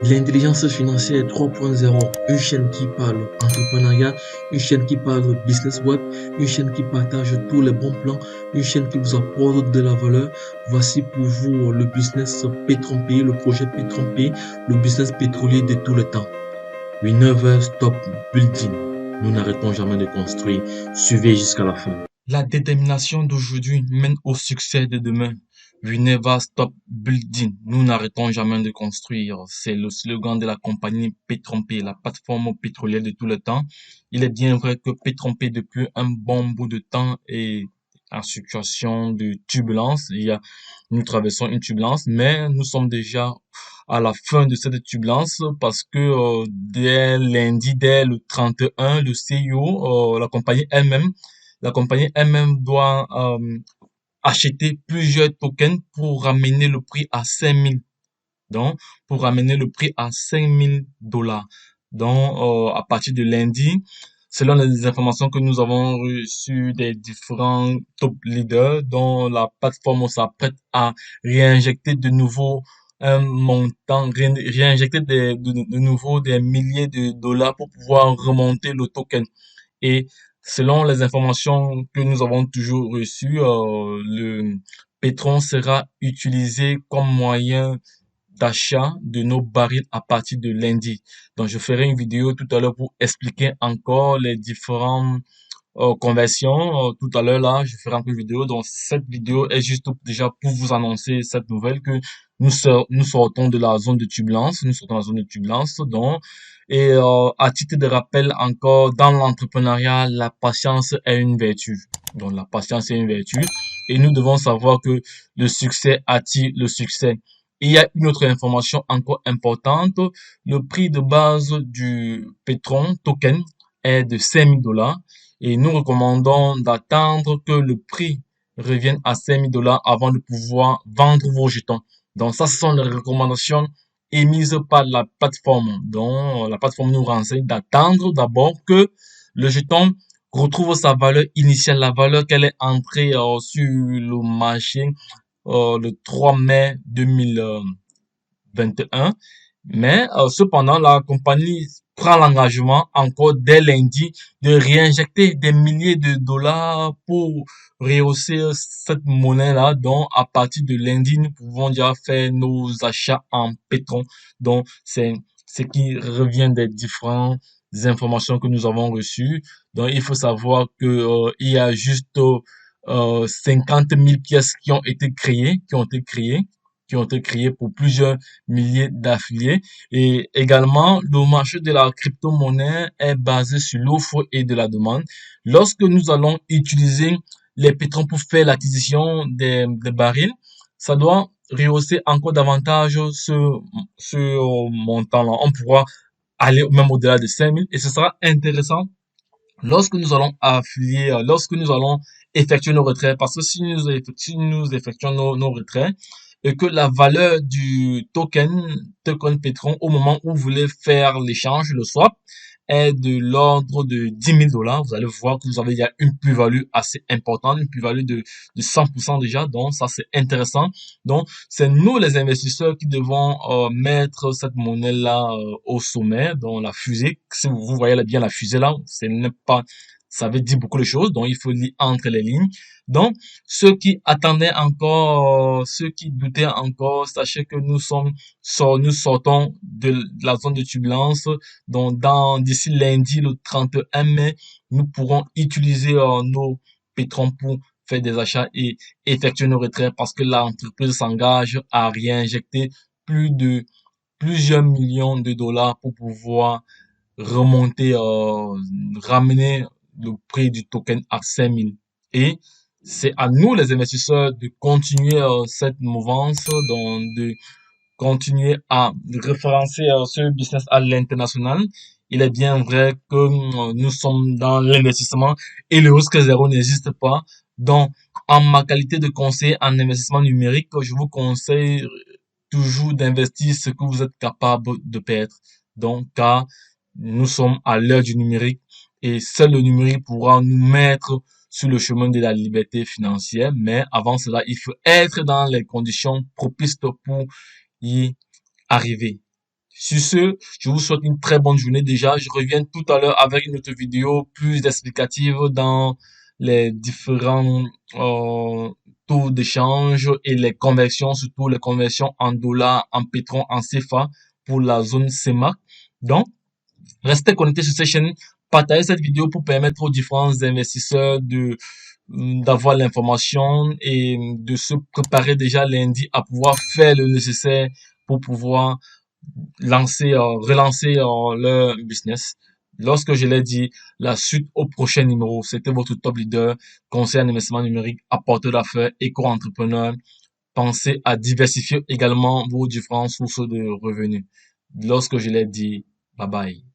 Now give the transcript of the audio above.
L'intelligence financière 3.0, une chaîne qui parle entrepreneuriat, une chaîne qui parle business web, une chaîne qui partage tous les bons plans, une chaîne qui vous apporte de la valeur. Voici pour vous le business P-Trompe, le projet P-Trompe, le business pétrolier de tout le temps. We never stop building. Nous n'arrêtons jamais de construire. Suivez jusqu'à la fin. La détermination d'aujourd'hui mène au succès de demain. We never stop building. Nous n'arrêtons jamais de construire. C'est le slogan de la compagnie Pétrompe, la plateforme pétrolière de tout le temps. Il est bien vrai que Pétrompe, depuis un bon bout de temps, est en situation de turbulence. Nous traversons une turbulence, mais nous sommes déjà à la fin de cette turbulence parce que dès lundi, dès le 31, le CEO, la compagnie elle-même doit acheter plusieurs tokens pour ramener le prix à 5 000. Donc, pour ramener le prix à 5 000 $. Donc, à partir de lundi, selon les informations que nous avons reçues des différents top leaders, dont la plateforme s'apprête à réinjecter de nouveau un montant, réinjecter de nouveau des milliers de dollars pour pouvoir remonter le token. Et selon les informations que nous avons toujours reçues, le pétrole sera utilisé comme moyen d'achat de nos barils à partir de lundi. Donc, je ferai une vidéo tout à l'heure pour expliquer encore les différentes conversions. Tout à l'heure, là, je ferai encore une vidéo. Donc, cette vidéo est juste déjà pour vous annoncer cette nouvelle que nous sortons de la zone de turbulence. Nous sortons de la zone de turbulence. Donc, et à titre de rappel encore, dans l'entrepreneuriat, la patience est une vertu. Donc, la patience est une vertu. Et nous devons savoir que le succès attire le succès. Et il y a une autre information encore importante. Le prix de base du Petron token est de 5 000 $. Et nous recommandons d'attendre que le prix revienne à 5 000 $ avant de pouvoir vendre vos jetons. Donc ça, ce sont les recommandations émises par la plateforme. Donc la plateforme nous renseigne d'attendre d'abord que le jeton retrouve sa valeur initiale, la valeur qu'elle est entrée sur le marché le 3 mai 2021. Mais cependant, la compagnie prend l'engagement encore dès lundi de réinjecter des milliers de dollars pour rehausser cette monnaie-là. Donc, à partir de lundi, nous pouvons déjà faire nos achats en pétrole. Donc, c'est ce qui revient des différentes informations que nous avons reçues. Donc, il faut savoir que il y a juste 50 000 pièces qui ont été créées pour plusieurs milliers d'affiliés. Et également, le marché de la crypto-monnaie est basé sur l'offre et de la demande. Lorsque nous allons utiliser les pétroles pour faire l'acquisition des barils, ça doit rehausser encore davantage ce montant-là. On pourra aller même au-delà de 5 000 et ce sera intéressant lorsque nous allons effectuer nos retraits, parce que si nous effectuons nos retraits, et que la valeur du token Petron, au moment où vous voulez faire l'échange, le swap, est de l'ordre de 10 000 $, vous allez voir que vous avez déjà une plus-value assez importante, une plus-value de 100% déjà, donc ça c'est intéressant. Donc c'est nous les investisseurs qui devons mettre cette monnaie-là au sommet, dans la fusée. Si vous voyez bien la fusée là, ce n'est pas, ça veut dire beaucoup de choses, donc il faut lire entre les lignes. Donc ceux qui attendaient encore, ceux qui doutaient encore, sachez que nous sortons de la zone de turbulence. Donc, d'ici lundi, le 31 mai, nous pourrons utiliser nos pétrons pour faire des achats et effectuer nos retraits parce que l'entreprise s'engage à réinjecter plus de plusieurs millions de dollars pour pouvoir remonter, ramener le prix du token à 5 000. Et c'est à nous, les investisseurs, de continuer cette mouvance, donc de continuer à référencer ce business à l'international. Il est bien vrai que nous sommes dans l'investissement et le risque zéro n'existe pas. Donc, en ma qualité de conseiller en investissement numérique, je vous conseille toujours d'investir ce que vous êtes capable de perdre. Donc, car nous sommes à l'heure du numérique et seul le numérique pourra nous mettre sur le chemin de la liberté financière. Mais avant cela, il faut être dans les conditions propices pour y arriver. Sur ce, je vous souhaite une très bonne journée déjà. Je reviens tout à l'heure avec une autre vidéo plus explicative dans les différents euh, taux d'échange et les conversions, surtout les conversions en dollars, en pétrole, en CFA pour la zone CEMAC. Donc, restez connectés sur cette chaîne, partagez cette vidéo pour permettre aux différents investisseurs d'avoir l'information et de se préparer déjà lundi à pouvoir faire le nécessaire pour pouvoir relancer leur business. Lorsque je l'ai dit, la suite au prochain numéro, c'était votre top leader, conseiller en investissement numérique, apporteur d'affaires, éco-entrepreneur. Pensez à diversifier également vos différentes sources de revenus. Lorsque je l'ai dit, bye bye.